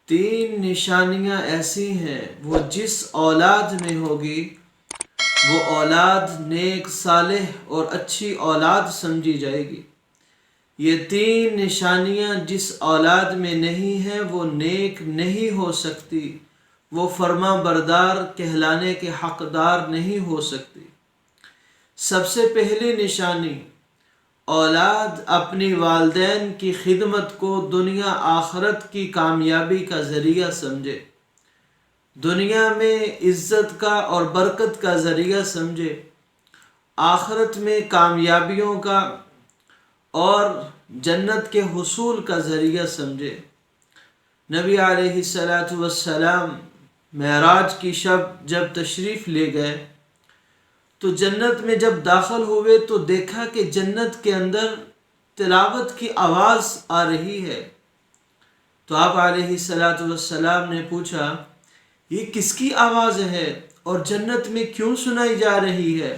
تین نشانیاں ایسی ہیں وہ جس اولاد میں ہوگی وہ اولاد نیک صالح اور اچھی اولاد سمجھی جائے گی۔ یہ تین نشانیاں جس اولاد میں نہیں ہیں وہ نیک نہیں ہو سکتی، وہ فرما بردار کہلانے کے حقدار نہیں ہو سکتی۔ سب سے پہلی نشانی، اولاد اپنی والدین کی خدمت کو دنیا آخرت کی کامیابی کا ذریعہ سمجھے، دنیا میں عزت کا اور برکت کا ذریعہ سمجھے، آخرت میں کامیابیوں کا اور جنت کے حصول کا ذریعہ سمجھے۔ نبی علیہ السلام معراج کی شب جب تشریف لے گئے تو جنت میں جب داخل ہوئے تو دیکھا کہ جنت کے اندر تلاوت کی آواز آ رہی ہے۔ تو آپ علیہ السلام نے پوچھا یہ کس کی آواز ہے اور جنت میں کیوں سنائی جا رہی ہے؟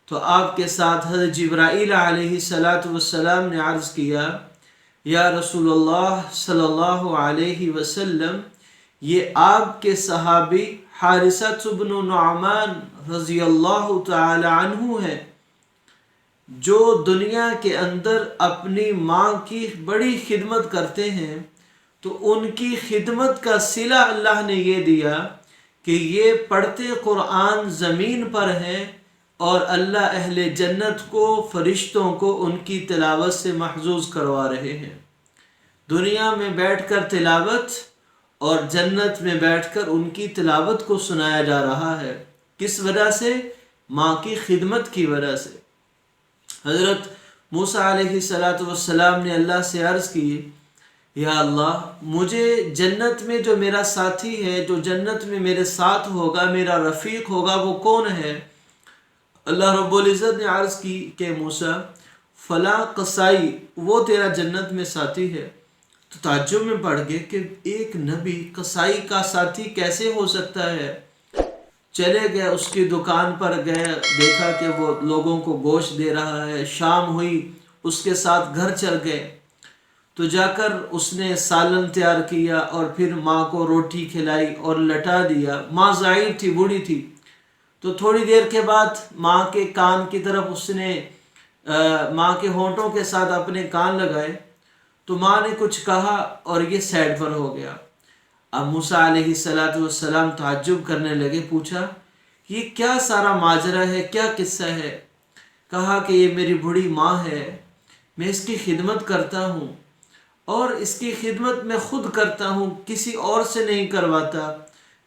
تو آپ کے ساتھ حضرت جبرائیل علیہ السلام نے عرض کیا یا رسول اللہ صلی اللہ علیہ وسلم، یہ آپ کے صحابی حارثہ بن نعمان رضی اللہ تعالی عنہ ہے جو دنیا کے اندر اپنی ماں کی بڑی خدمت کرتے ہیں۔ تو ان کی خدمت کا صلہ اللہ نے یہ دیا کہ یہ پڑھتے قرآن زمین پر ہیں اور اللہ اہل جنت کو، فرشتوں کو ان کی تلاوت سے محظوظ کروا رہے ہیں۔ دنیا میں بیٹھ کر تلاوت اور جنت میں بیٹھ کر ان کی تلاوت کو سنایا جا رہا ہے۔ کس وجہ سے؟ ماں کی خدمت کی وجہ سے۔ حضرت موسیٰ علیہ السلام نے اللہ سے عرض کی یا اللہ، مجھے جنت میں جو میرا ساتھی ہے، جو جنت میں میرے ساتھ ہوگا، میرا رفیق ہوگا، وہ کون ہے؟ اللہ رب العزت نے عرض کی کہ موسیٰ فلاں قصائی وہ تیرا جنت میں ساتھی ہے۔ تو تعجب میں پڑ گئے کہ ایک نبی قصائی کا ساتھی کیسے ہو سکتا ہے؟ چلے گئے، اس کی دکان پر گئے، دیکھا کہ وہ لوگوں کو گوشت دے رہا ہے۔ شام ہوئی، اس کے ساتھ گھر چل گئے تو جا کر اس نے سالن تیار کیا اور پھر ماں کو روٹی کھلائی اور لٹا دیا۔ ماں ضعیف تھی، بوڑھی تھی، تو تھوڑی دیر کے بعد ماں کے کان کی طرف اس نے ماں کے ہونٹوں کے ساتھ اپنے کان لگائے تو ماں نے کچھ کہا اور یہ سائڈ پر ہو گیا۔ اب موسیٰ علیہ السلام تعجب کرنے لگے، پوچھا یہ کیا سارا ماجرا ہے، کیا قصہ ہے؟ کہا کہ یہ میری بوڑھی ماں ہے، میں اس کی خدمت کرتا ہوں اور اس کی خدمت میں خود کرتا ہوں، کسی اور سے نہیں کرواتا،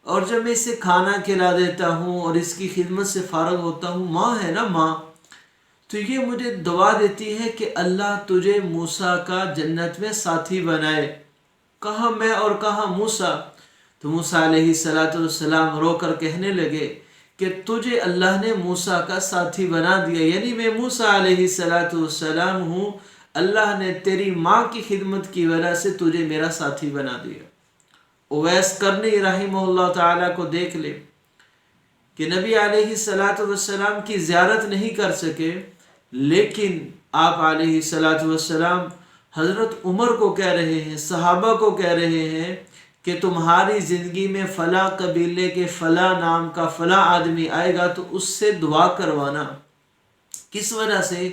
اور جب میں اسے کھانا کھلا دیتا ہوں اور اس کی خدمت سے فارغ ہوتا ہوں، ماں ہے نا ماں، تو یہ مجھے دعا دیتی ہے کہ اللہ تجھے موسیٰ کا جنت میں ساتھی بنائے۔ کہاں میں اور کہاں موسیٰ؟ تو موسیٰ علیہ السلام رو کر کہنے لگے کہ تجھے اللہ نے موسیٰ کا ساتھی بنا دیا، یعنی میں موسیٰ علیہ السلام ہوں، اللہ نے تیری ماں کی خدمت کی وجہ سے تجھے میرا ساتھی بنا دیا۔ اویس قرنی رحمہ اللہ تعالیٰ کو دیکھ لے کہ نبی علیہ السلام کی زیارت نہیں کر سکے، لیکن آپ علیہ السلام حضرت عمر کو کہہ رہے ہیں، صحابہ کو کہہ رہے ہیں کہ تمہاری زندگی میں فلاں قبیلے کے فلاں نام کا فلاں آدمی آئے گا تو اس سے دعا کروانا۔ کس وجہ سے؟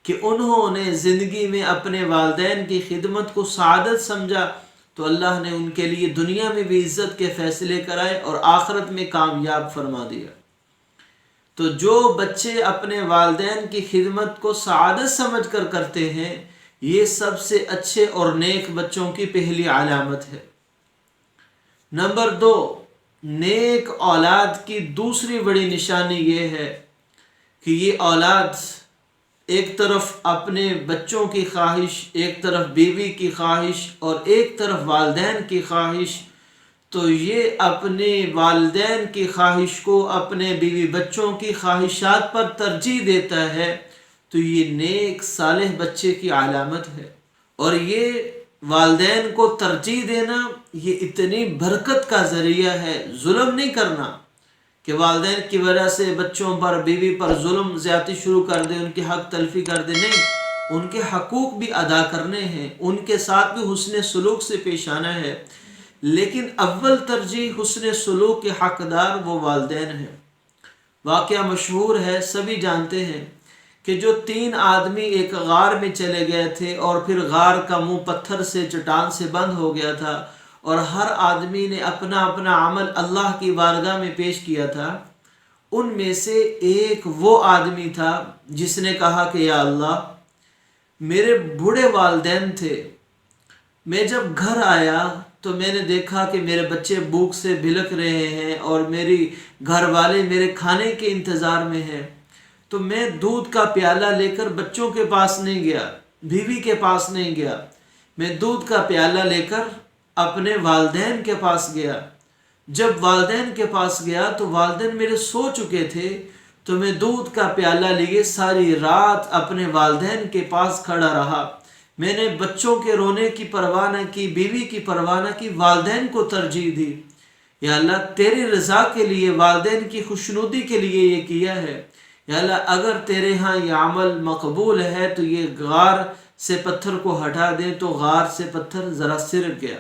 کہ انہوں نے زندگی میں اپنے والدین کی خدمت کو سعادت سمجھا تو اللہ نے ان کے لیے دنیا میں بھی عزت کے فیصلے کرائے اور آخرت میں کامیاب فرما دیا۔ تو جو بچے اپنے والدین کی خدمت کو سعادت سمجھ کر کرتے ہیں، یہ سب سے اچھے اور نیک بچوں کی پہلی علامت ہے۔ نمبر 2، نیک اولاد کی دوسری بڑی نشانی یہ ہے کہ یہ اولاد ایک طرف اپنے بچوں کی خواہش، ایک طرف بیوی کی خواہش اور ایک طرف والدین کی خواہش، تو یہ اپنے والدین کی خواہش کو اپنے بیوی بچوں کی خواہشات پر ترجیح دیتا ہے، تو یہ نیک صالح بچے کی علامت ہے۔ اور یہ والدین کو ترجیح دینا یہ اتنی برکت کا ذریعہ ہے، ظلم نہیں کرنا کہ والدین کی وجہ سے بچوں پر، بیوی پر ظلم زیادتی شروع کر دے، ان کی حق تلفی کر دے، نہیں، ان کے حقوق بھی ادا کرنے ہیں، ان کے ساتھ بھی حسن سلوک سے پیش آنا ہے۔ لیکن اول ترجیح حسن سلوک کے حقدار وہ والدین ہیں۔ واقعہ مشہور ہے، سبھی جانتے ہیں کہ جو 3 آدمی ایک غار میں چلے گئے تھے اور پھر غار کا منہ پتھر سے، چٹان سے بند ہو گیا تھا، اور ہر آدمی نے اپنا اپنا عمل اللہ کی بارگاہ میں پیش کیا تھا۔ ان میں سے ایک وہ آدمی تھا جس نے کہا کہ یا اللہ، میرے بوڑھے والدین تھے، میں جب گھر آیا تو میں نے دیکھا کہ میرے بچے بھوک سے بھلک رہے ہیں اور میری گھر والے میرے کھانے کے انتظار میں ہیں، تو میں دودھ کا پیالہ لے کر بچوں کے پاس نہیں گیا، بیوی کے پاس نہیں گیا، میں دودھ کا پیالہ لے کر اپنے والدین کے پاس گیا۔ جب والدین کے پاس گیا تو والدین میرے سو چکے تھے، تو میں دودھ کا پیالہ لیے ساری رات اپنے والدین کے پاس کھڑا رہا۔ میں نے بچوں کے رونے کی پرواہ نہ کی، بیوی کی پرواہ نہ کی، والدین کو ترجیح دی۔ یا اللہ، تیری رضا کے لیے، والدین کی خوشنودی کے لیے یہ کیا ہے۔ یا اللہ، اگر تیرے ہاں یہ عمل مقبول ہے تو یہ غار سے پتھر کو ہٹا دے۔ تو غار سے پتھر ذرا سرک گیا۔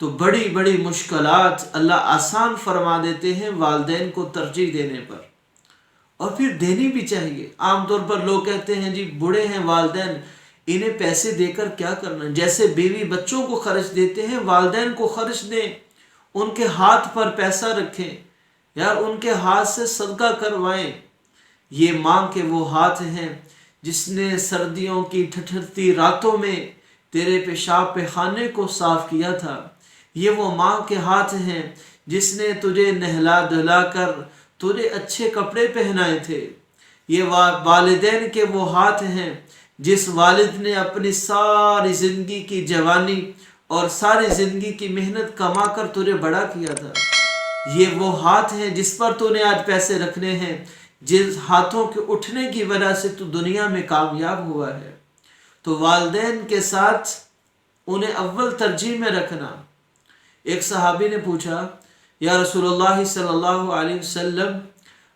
تو بڑی بڑی مشکلات اللہ آسان فرما دیتے ہیں والدین کو ترجیح دینے پر، اور پھر دینی بھی چاہیے۔ عام طور پر لوگ کہتے ہیں جی بوڑھے ہیں والدین، انہیں پیسے دے کر کیا کرنا؟ جیسے بیوی بچوں کو خرچ دیتے ہیں، والدین کو خرچ دیں، ان کے ہاتھ پر پیسہ رکھیں، یار ان کے ہاتھ سے صدقہ کروائیں۔ یہ ماں کے وہ ہاتھ ہیں جس نے سردیوں کی ٹھٹھرتی راتوں میں تیرے پیشاب پیخانے کو صاف کیا تھا۔ یہ وہ ماں کے ہاتھ ہیں جس نے تجھے نہلا دھلا کر تجھے اچھے کپڑے پہنائے تھے۔ یہ والدین کے وہ ہاتھ ہیں جس والد نے اپنی ساری زندگی کی جوانی اور ساری زندگی کی محنت کما کر تجھے بڑا کیا تھا۔ یہ وہ ہاتھ ہیں جس پر تو نے آج پیسے رکھنے ہیں، جس ہاتھوں کے اٹھنے کی وجہ سے تو دنیا میں کامیاب ہوا ہے۔ تو والدین کے ساتھ انہیں اول ترجیح میں رکھنا۔ ایک صحابی نے پوچھا، یا رسول اللہ صلی اللہ علیہ وسلم،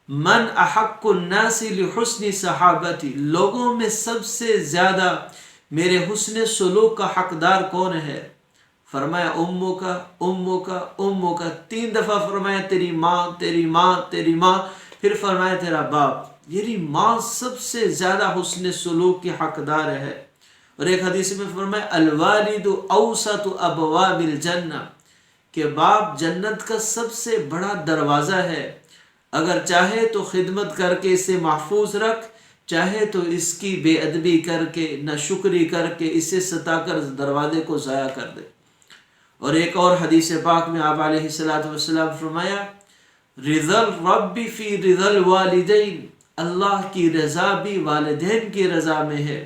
من احق الناس لحسن صحابتی، لوگوں میں سب سے زیادہ میرے حسن سلوک کا حقدار کون ہے؟ فرمایا امو کا، امو کا، امو کا، 3 دفعہ فرمایا تیری ماں، تیری ماں، تیری ماں، پھر فرمایا تیرا باپ۔ یعنی ماں سب سے زیادہ حسن سلوک کی حقدار ہے۔ اور ایک حدیث میں فرمایا الوالد اوسط ابواب الجنہ، کہ باپ جنت کا سب سے بڑا دروازہ ہے۔ اگر چاہے تو خدمت کر کے اسے محفوظ رکھ، چاہے تو اس کی بے ادبی کر کے، ناشکری کر کے، اسے ستا کر دروازے کو ضائع کر دے۔ اور ایک اور حدیث پاک میں آپ علیہ السلام فرمایا رضا الرب فی رضا الوالدین، اللہ کی رضا بھی والدین کی رضا میں ہے،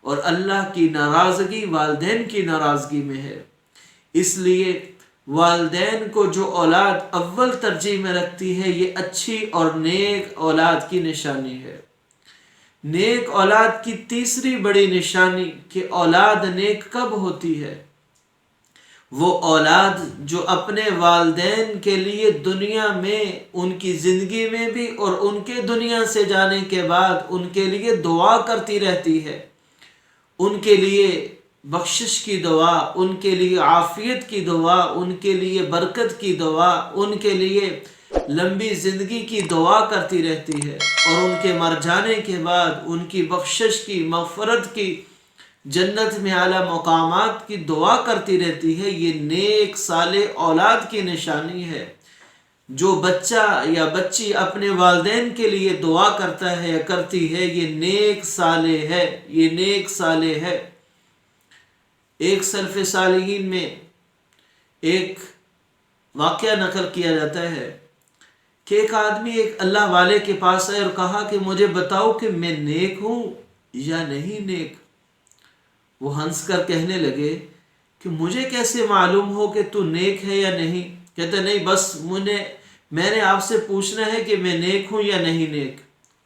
اور اللہ کی ناراضگی والدین کی ناراضگی میں ہے۔ اس لیے والدین کو جو اولاد اول ترجیح میں رکھتی ہے، یہ اچھی اور نیک اولاد کی نشانی ہے۔ نیک اولاد کی تیسری بڑی نشانی کہ اولاد نیک کب ہوتی ہے؟ وہ اولاد جو اپنے والدین کے لیے دنیا میں، ان کی زندگی میں بھی اور ان کے دنیا سے جانے کے بعد ان کے لیے دعا کرتی رہتی ہے، ان کے لیے بخشش کی دعا، ان کے لیے عافیت کی دعا، ان کے لیے برکت کی دعا، ان کے لیے لمبی زندگی کی دعا کرتی رہتی ہے، اور ان کے مر جانے کے بعد ان کی بخشش کی، مغفرت کی، جنت میں اعلیٰ مقامات کی دعا کرتی رہتی ہے۔ یہ نیک صالح اولاد کی نشانی ہے۔ جو بچہ یا بچی اپنے والدین کے لیے دعا کرتا ہے یا کرتی ہے، یہ نیک صالح ہے، یہ نیک صالح ہے۔ ایک سلف صالحین میں ایک واقعہ نقل کیا جاتا ہے کہ ایک آدمی ایک اللہ والے کے پاس آئے اور کہا کہ مجھے بتاؤ کہ میں نیک ہوں یا نہیں نیک۔ وہ ہنس کر کہنے لگے کہ مجھے کیسے معلوم ہو کہ تو نیک ہے یا نہیں؟ کہتے نہیں، بس میں نے آپ سے پوچھنا ہے کہ میں نیک ہوں یا نہیں نیک۔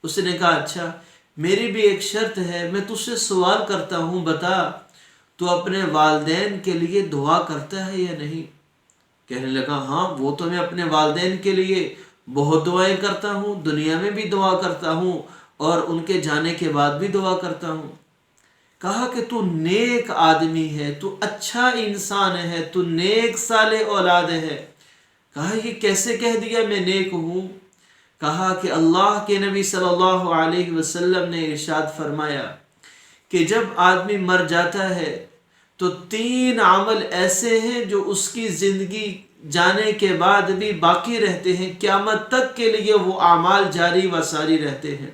اس نے کہا اچھا، میری بھی ایک شرط ہے، میں تجھ سے سوال کرتا ہوں، بتا تو اپنے والدین کے لیے دعا کرتا ہے یا نہیں؟ کہنے لگا ہاں، وہ تو میں اپنے والدین کے لیے بہت دعائیں کرتا ہوں، دنیا میں بھی دعا کرتا ہوں اور ان کے جانے کے بعد بھی دعا کرتا ہوں۔ کہا کہ تو نیک آدمی ہے، تو اچھا انسان ہے، تو نیک صالح اولاد ہے۔ کہا یہ کیسے کہہ دیا میں نیک ہوں؟ کہا کہ اللہ کے نبی صلی اللہ علیہ وسلم نے ارشاد فرمایا کہ جب آدمی مر جاتا ہے تو 3 عمل ایسے ہیں جو اس کی زندگی جانے کے بعد بھی باقی رہتے ہیں، قیامت تک کے لیے وہ اعمال جاری و ساری رہتے ہیں۔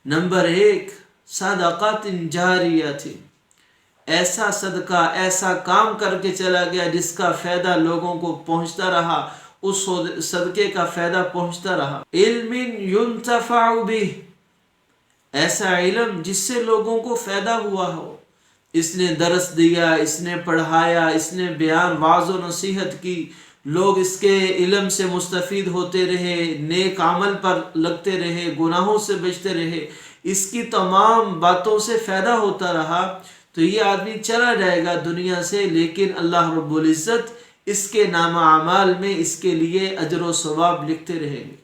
نمبر 1، صدقات جاریہ، ایسا صدقہ، ایسا کام کر کے چلا گیا جس کا فائدہ لوگوں کو پہنچتا رہا، اس صدقے کا فائدہ پہنچتا رہا۔ علم ينتفع به، ایسا علم جس سے لوگوں کو فائدہ ہوا ہو، اس نے درس دیا، اس نے پڑھایا، اس نے بیان واعظ و نصیحت کی، لوگ اس کے علم سے مستفید ہوتے رہے، نیک عمل پر لگتے رہے، گناہوں سے بچتے رہے، اس کی تمام باتوں سے فائدہ ہوتا رہا، تو یہ آدمی چلا جائے گا دنیا سے، لیکن اللہ رب العزت اس کے نام اعمال میں اس کے لیے اجر و ثواب لکھتے رہیں گے۔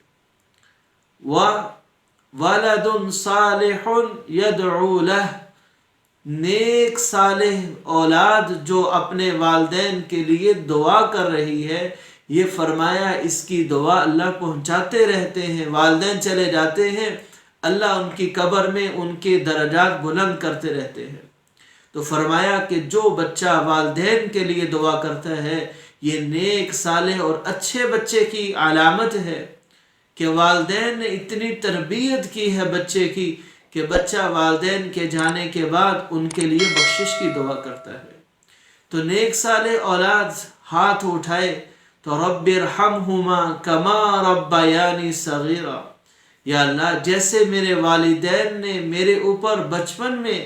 وَوَلَدٌ صَالِحٌ يَدْعُو لَهُ، نیک صالح اولاد جو اپنے والدین کے لیے دعا کر رہی ہے، یہ فرمایا اس کی دعا اللہ پہنچاتے رہتے ہیں، والدین چلے جاتے ہیں، اللہ ان کی قبر میں ان کے درجات بلند کرتے رہتے ہیں۔ تو فرمایا کہ جو بچہ والدین کے لیے دعا کرتا ہے یہ نیک صالح اور اچھے بچے کی علامت ہے کہ والدین نے اتنی تربیت کی ہے بچے کی کہ بچہ والدین کے جانے کے بعد ان کے لیے بخشش کی دعا کرتا ہے۔ تو نیک صالح اولاد ہاتھ اٹھائے تو رب ارحمہما کما ربیانی صغیرا، یا اللہ جیسے میرے والدین نے میرے اوپر بچپن میں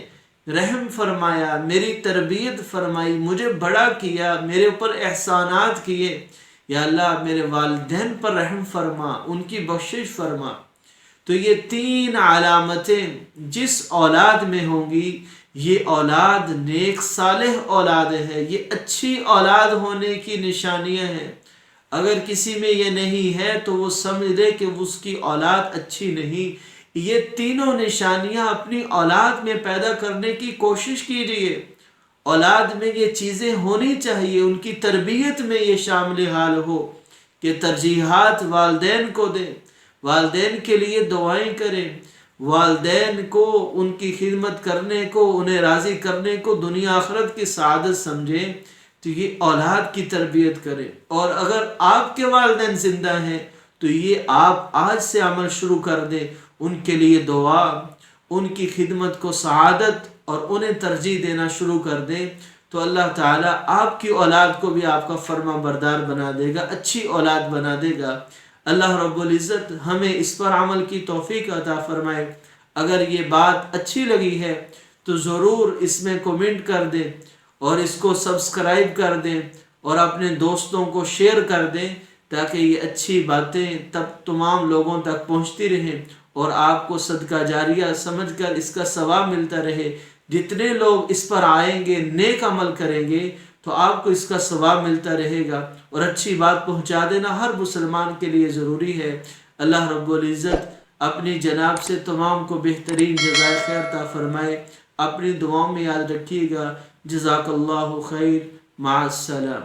رحم فرمایا، میری تربیت فرمائی، مجھے بڑا کیا، میرے اوپر احسانات کیے، یا اللہ میرے والدین پر رحم فرما، ان کی بخشش فرما۔ تو یہ 3 علامتیں جس اولاد میں ہوں گی، یہ اولاد نیک صالح اولاد ہے، یہ اچھی اولاد ہونے کی نشانیاں ہیں۔ اگر کسی میں یہ نہیں ہے تو وہ سمجھ لے کہ اس کی اولاد اچھی نہیں۔ یہ تینوں نشانیاں اپنی اولاد میں پیدا کرنے کی کوشش کیجیے۔ اولاد میں یہ چیزیں ہونی چاہیے، ان کی تربیت میں یہ شامل حال ہو کہ ترجیحات والدین کو دیں، والدین کے لیے دعائیں کریں، والدین کو ان کی خدمت کرنے کو، انہیں راضی کرنے کو دنیا آخرت کی سعادت سمجھیں، تو یہ اولاد کی تربیت کریں۔ اور اگر آپ کے والدین زندہ ہیں تو یہ آپ آج سے عمل شروع کر دیں، ان کے لیے دعا، ان کی خدمت کو سعادت اور انہیں ترجیح دینا شروع کر دیں، تو اللہ تعالیٰ آپ کی اولاد کو بھی آپ کا فرما بردار بنا دے گا، اچھی اولاد بنا دے گا۔ اللہ رب العزت ہمیں اس پر عمل کی توفیق عطا فرمائے۔ اگر یہ بات اچھی لگی ہے تو ضرور اس میں کومنٹ کر دیں اور اس کو سبسکرائب کر دیں اور اپنے دوستوں کو شیئر کر دیں، تاکہ یہ اچھی باتیں تمام لوگوں تک پہنچتی رہیں اور آپ کو صدقہ جاریہ سمجھ کر اس کا ثواب ملتا رہے۔ جتنے لوگ اس پر آئیں گے، نیک عمل کریں گے، تو آپ کو اس کا ثواب ملتا رہے گا، اور اچھی بات پہنچا دینا ہر مسلمان کے لیے ضروری ہے۔ اللہ رب العزت اپنی جناب سے تمام کو بہترین جزائے خیر عطا فرمائے۔ اپنی دعاؤں میں یاد رکھیے گا۔ جزاک اللہ خیر، مع السلام۔